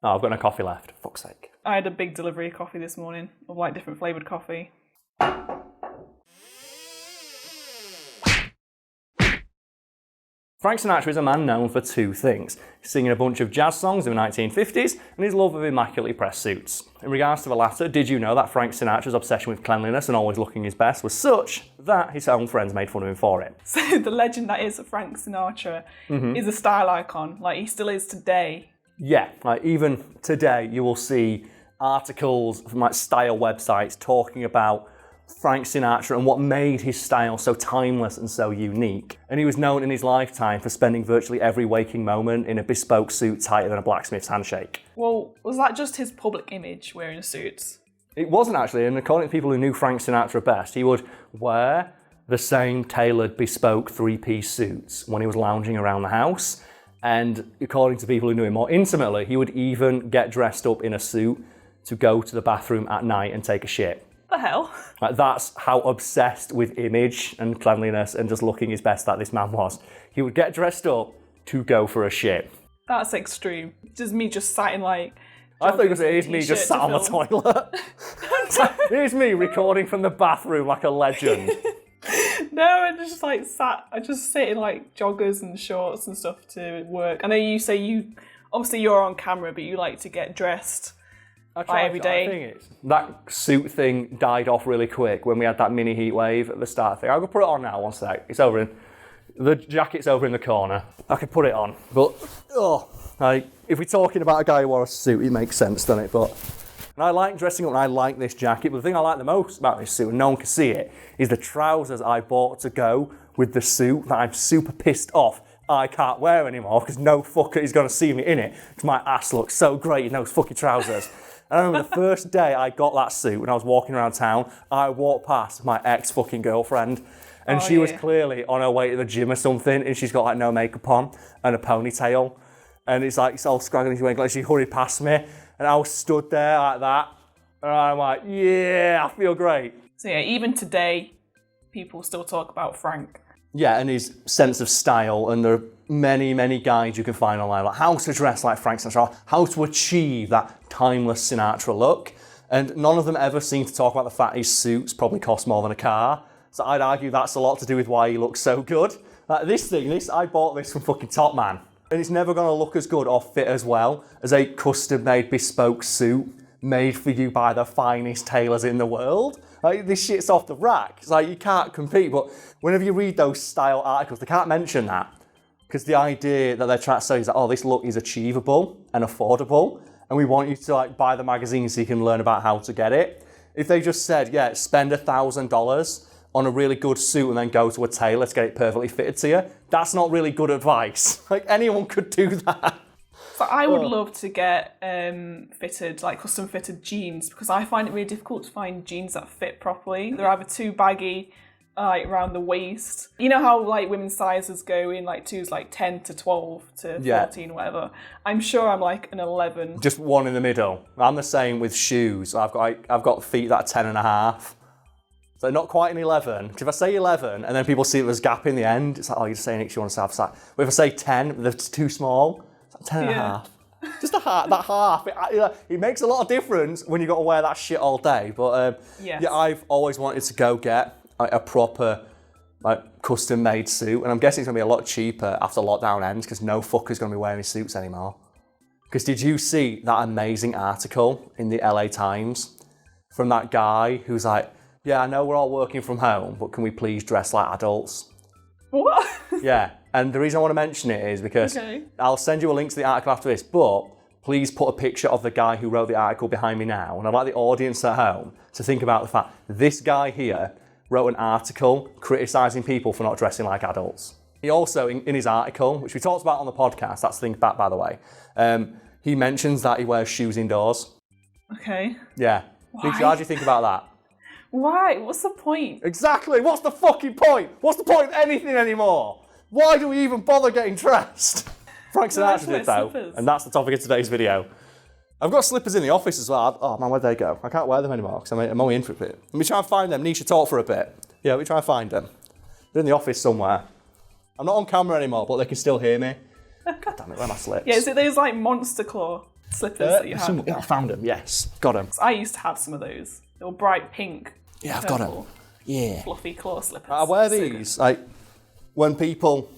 Oh, I've got no coffee left. Fuck's sake. I had a big delivery of coffee this morning, of like different flavoured coffee. Frank Sinatra is a man known for two things: singing a bunch of jazz songs in the 1950s and his love of immaculately pressed suits. In regards to the latter, did you know that Frank Sinatra's obsession with cleanliness and always looking his best was such that his own friends made fun of him for it? So the legend that is Frank Sinatra is a style icon, like he still is today. Yeah, like even today you will see articles from like style websites talking about Frank Sinatra and what made his style so timeless and so unique. And he was known in his lifetime for spending virtually every waking moment in a bespoke suit tighter than a blacksmith's handshake. Well, was that just his public image, wearing a suit? It wasn't actually, and according to people who knew Frank Sinatra best, he would wear the same tailored bespoke three-piece suits when he was lounging around the house. And according to people who knew him more intimately, he would even get dressed up in a suit to go to the bathroom at night and take a shit. The hell? Like, that's how obsessed with image and cleanliness and just looking his best that this man was. He would get dressed up to go for a shit. That's extreme. Just me just sat in like... I thought it was me just sat on the toilet. Here's me recording from the bathroom like a legend. No, I just like sat... I just sit in like joggers and shorts and stuff to work. I know you say obviously you're on camera, but you like to get dressed... every day. That suit thing died off really quick when we had that mini heat wave at the start thing. I'll go put it on now, one sec. The jacket's over in the corner. I can put it on. But, if we're talking about a guy who wore a suit, it makes sense, doesn't it? And I like dressing up and I like this jacket, but the thing I like the most about this suit, and no one can see it, is the trousers I bought to go with the suit that I'm super pissed off I can't wear anymore because no fucker is going to see me in it because my ass looks so great in those fucking trousers. I remember the first day I got that suit when I was walking around town, I walked past my ex-fucking girlfriend and she was clearly on her way to the gym or something and she's got like no makeup on and a ponytail and it's all scraggly and like she hurried past me and I was stood there like that and I'm like, yeah, I feel great. So yeah, even today, people still talk about Frank. Yeah, and his sense of style, and there are many, many guides you can find online, like how to dress like Frank Sinatra, how to achieve that timeless Sinatra look, and none of them ever seem to talk about the fact his suits probably cost more than a car, so I'd argue that's a lot to do with why he looks so good. Like I bought this from fucking Top Man, and it's never going to look as good or fit as well as a custom-made bespoke suit made for you by the finest tailors in the world. Like, this shit's off the rack. It's like, you can't compete, but whenever you read those style articles, they can't mention that. Because the idea that they're trying to say is that, this look is achievable and affordable, and we want you to like buy the magazine so you can learn about how to get it. If they just said, spend $1,000 on a really good suit and then go to a tailor to get it perfectly fitted to you, that's not really good advice. Like, anyone could do that. So I would love to get custom fitted jeans because I find it really difficult to find jeans that fit properly. They're either too baggy, around the waist. You know how like women's sizes go in like twos, like 10 to 12 to 14, whatever. I'm sure I'm like an 11. Just one in the middle. I'm the same with shoes. I've got feet that are 10 and a half. So not quite an 11. Because if I say 11 and then people see there's a gap in the end, it's like, you're just saying it because you want to have size. But if I say 10, they're too small. 10 and a half. Just that half. It makes a lot of difference when you've got to wear that shit all day. But I've always wanted to go get a proper custom-made suit. And I'm guessing it's going to be a lot cheaper after lockdown ends because no fucker's going to be wearing suits anymore. Because did you see that amazing article in the LA Times from that guy who's like, I know we're all working from home, but can we please dress like adults? What? Yeah. And the reason I want to mention it is because I'll send you a link to the article after this, but please put a picture of the guy who wrote the article behind me now. And I'd like the audience at home to think about the fact this guy here wrote an article criticising people for not dressing like adults. He also, in his article, which we talked about on the podcast, that's Think Back, by the way, he mentions that he wears shoes indoors. Okay. Yeah. Why? How do you think about that? Why? What's the point? Exactly. What's the fucking point? What's the point of anything anymore? Why do we even bother getting dressed? Frank Sinatra did though, slippers. And that's the topic of today's video. I've got slippers in the office as well. Oh man, where'd they go? I can't wear them anymore because I'm only in for a bit. Let me try and find them. Nisha, talk for a bit. Yeah, let me try and find them. They're in the office somewhere. I'm not on camera anymore, but they can still hear me. God damn it, where are my slips? Yeah, is it those like monster claw? slippers that you have? I found them, yes. Got them. I used to have some of those. They were bright pink. Yeah, I've got them. Yeah. Fluffy claw slippers. I wear these, like, when people,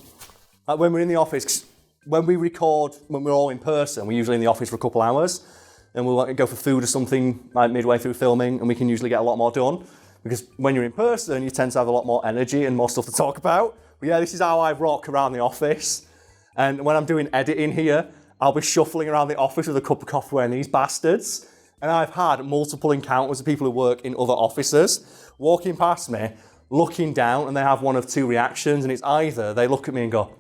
like when we're in the office, 'cause when we record, when we're all in person, we're usually in the office for a couple hours, and we'll go for food or something, like midway through filming, and we can usually get a lot more done. Because when you're in person, you tend to have a lot more energy and more stuff to talk about. But yeah, this is how I rock around the office. And when I'm doing editing here, I'll be shuffling around the office with a cup of coffee wearing these bastards. And I've had multiple encounters with people who work in other offices, walking past me, looking down, and they have one of two reactions. And it's either they look at me and go,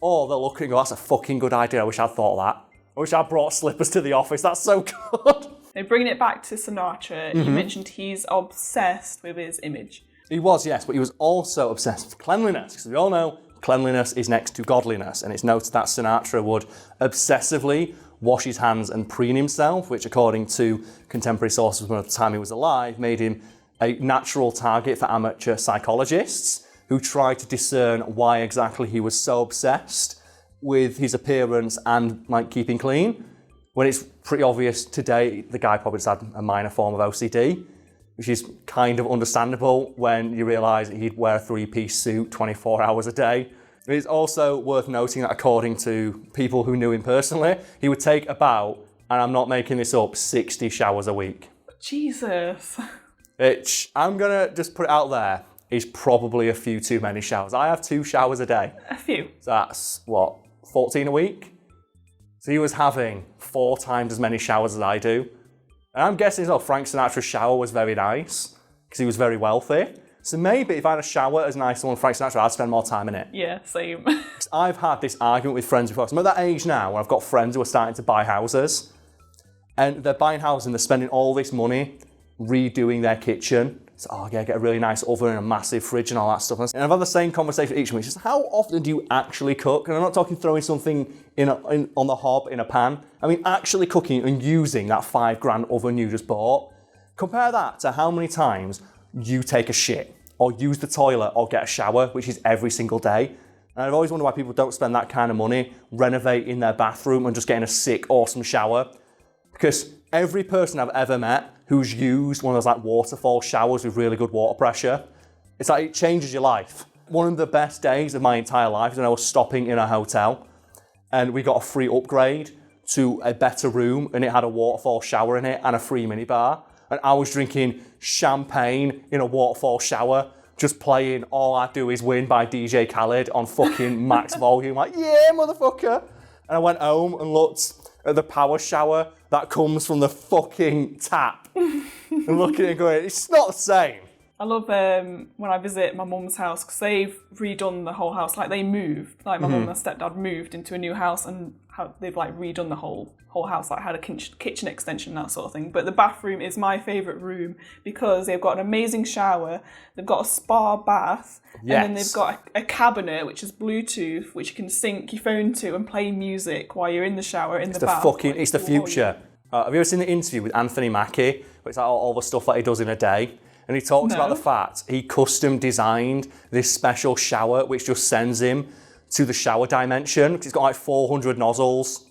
or they'll look at me and go, that's a fucking good idea. I wish I'd thought of that. I wish I'd brought slippers to the office. That's so good. Now, bringing it back to Sinatra, you mentioned he's obsessed with his image. He was, yes, but he was also obsessed with cleanliness. Because we all know cleanliness is next to godliness. And it's noted that Sinatra would obsessively wash his hands and preen himself, which, according to contemporary sources from the time he was alive, made him a natural target for amateur psychologists who tried to discern why exactly he was so obsessed with his appearance and like keeping clean. When it's pretty obvious today, the guy probably just had a minor form of OCD, which is kind of understandable when you realise that he'd wear a three-piece suit 24 hours a day. It's also worth noting that according to people who knew him personally, he would take about, and I'm not making this up, 60 showers a week. Jesus. Which, I'm going to just put it out there, is probably a few too many showers. I have 2 showers a day. A few. So that's, 14 a week? So he was having 4 times as many showers as I do. And I'm guessing Frank Sinatra's shower was very nice, because he was very wealthy. So maybe if I had a shower as nice as the one Frank Sinatra, I'd spend more time in it. Yeah, same. I've had this argument with friends before. I'm at that age now where I've got friends who are starting to buy houses. And they're buying houses and they're spending all this money redoing their kitchen. So, get a really nice oven and a massive fridge and all that stuff. And I've had the same conversation with each one, which is, how often do you actually cook? And I'm not talking throwing something on the hob in a pan. I mean, actually cooking and using that $5,000 oven you just bought. Compare that to how many times you take a shit or use the toilet or get a shower, which is every single day. And I've always wondered why people don't spend that kind of money renovating their bathroom and just getting a sick, awesome shower. Because every person I've ever met who's used one of those like waterfall showers with really good water pressure, it's like it changes your life. One of the best days of my entire life is when I was stopping in a hotel and we got a free upgrade to a better room and it had a waterfall shower in it and a free minibar. And I was drinking champagne in a waterfall shower, just playing All I Do Is Win by DJ Khaled on fucking max volume. Like, yeah, motherfucker. And I went home and looked at the power shower that comes from the fucking tap. And looking at it and going, it's not the same. I love when I visit my mum's house because they've redone the whole house. Like they moved, like my mum and my stepdad moved into a new house and they've like redone the whole house. Like had a kitchen extension, that sort of thing. But the bathroom is my favourite room because they've got an amazing shower. They've got a spa bath. Yes. And then they've got a cabinet which is Bluetooth, which you can sync your phone to and play music while you're in the shower in the bath. It's the future. Have you ever seen the interview with Anthony Mackie? Where it's like all the stuff that he does in a day. And he talks about the fact he custom designed this special shower which just sends him to the shower dimension because it's got like 400 nozzles.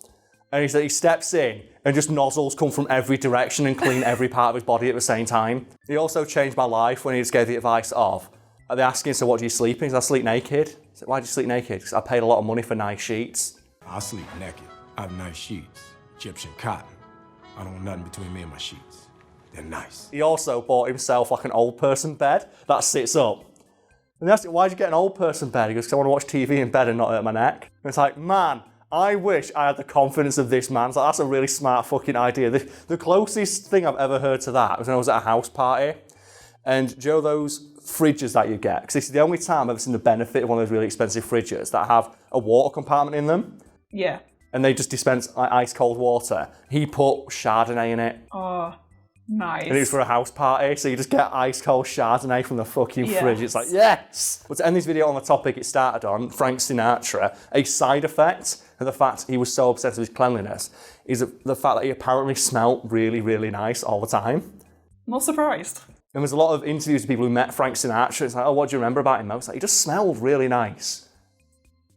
And he steps in and just nozzles come from every direction and clean every part of his body at the same time. He also changed my life when he just gave the advice of, are they asking, so what do you sleep in? He said, I sleep naked. I said, why do you sleep naked? Because I paid a lot of money for nice sheets. I sleep naked. I have nice sheets. Egyptian cotton. I don't want nothing between me and my sheets. They're nice. He also bought himself like an old person bed that sits up. And they asked him, why'd you get an old person bed? He goes, because I want to watch TV in bed and not hurt my neck. And it's like, man, I wish I had the confidence of this man. It's like, that's a really smart fucking idea. The closest thing I've ever heard to that was when I was at a house party. And Joe, those fridges that you get, because this is the only time I've ever seen the benefit of one of those really expensive fridges that have a water compartment in them. Yeah. And they just dispense like, ice cold water. He put Chardonnay in it. Oh, nice. And it was for a house party, so you just get ice cold Chardonnay from the fucking fridge. It's like, yes! But to end this video on the topic it started on, Frank Sinatra, a side effect of the fact he was so obsessed with his cleanliness is the fact that he apparently smelled really, really nice all the time. Not surprised. And there's a lot of interviews with people who met Frank Sinatra. It's like, oh, what do you remember about him? I was like, he just smelled really nice.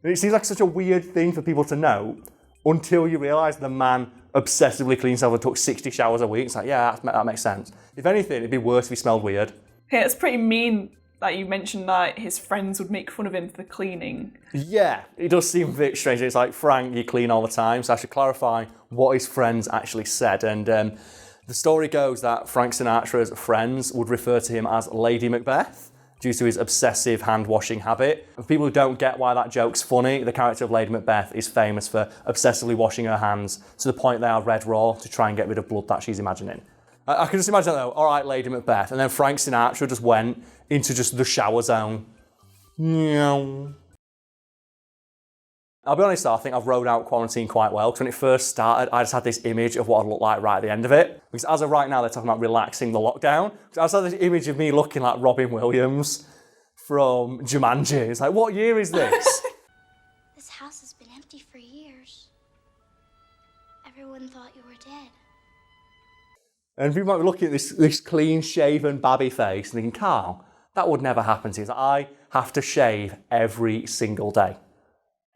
And it seems like such a weird thing for people to know until you realise the man obsessively cleans himself and took 60 showers a week. It's like, yeah, that makes sense. If anything, it'd be worse if he smelled weird. Yeah, it's pretty mean that you mentioned that his friends would make fun of him for the cleaning. Yeah, it does seem a bit strange. It's like, Frank, you clean all the time. So I should clarify what his friends actually said. And the story goes that Frank Sinatra's friends would refer to him as Lady Macbeth due to his obsessive hand-washing habit. For people who don't get why that joke's funny, the character of Lady Macbeth is famous for obsessively washing her hands to the point they are red raw to try and get rid of blood that she's imagining. I can just imagine that though, all right, Lady Macbeth, and then Frank Sinatra just went into just the shower zone. I'll be honest though, I think I've rode out quarantine quite well, because when it first started, I just had this image of what I'd look like right at the end of it. Because as of right now, they're talking about relaxing the lockdown. So I just had this image of me looking like Robin Williams from Jumanji. It's like, what year is this? This house has been empty for years. Everyone thought you were dead. And people might be looking at this clean-shaven, babby face and thinking, Karl, that would never happen to you. Like, I have to shave every single day.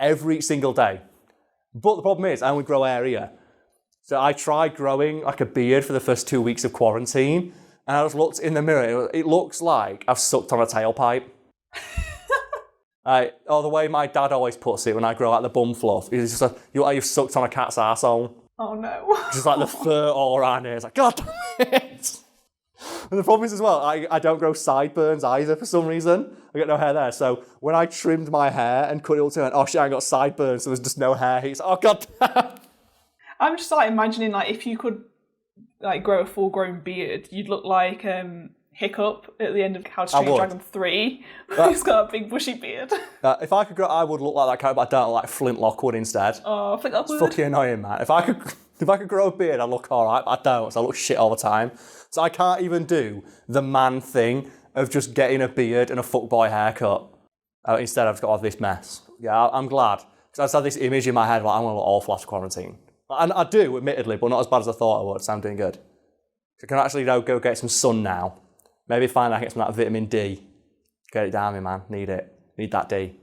Every single day. But the problem is, I only grow hair here. So I tried growing like a beard for the first 2 weeks of quarantine, and I just looked in the mirror. It looks like I've sucked on a tailpipe. The way my dad always puts it when I grow out the bum fluff, it's just like, you've sucked on a cat's arsehole. Oh no. Just like the fur all around here. It's like, God damn it. And the problem is as well, I don't grow sideburns either for some reason. I get no hair there. So when I trimmed my hair and cut it all to an, oh shit, I got sideburns, so there's just no hair. He's like, oh God damn. I'm just like imagining like if you could like grow a full-grown beard, you'd look like Hiccup at the end of How to Train Your Dragon 3. He's got a big bushy beard. If I could grow, I would look like that character, but I don't look like Flint Lockwood instead. Oh, Flint Lockwood. It's fucking annoying, man. If I could grow a beard, I'd look alright, but I don't, so I look shit all the time. So I can't even do the man thing of just getting a beard and a fuckboy haircut. Instead, I've just got all this mess. Yeah, I'm glad. Because I just had this image in my head, like, I'm going to look awful after quarantine. And I do, admittedly, but not as bad as I thought I would, so I'm doing good. So I can actually go get some sun now. Maybe find out get some of that vitamin D. Get it down me, man. Need it. Need that D.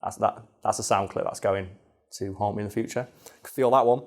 That's a sound clip that's going to haunt me in the future. Feel that one.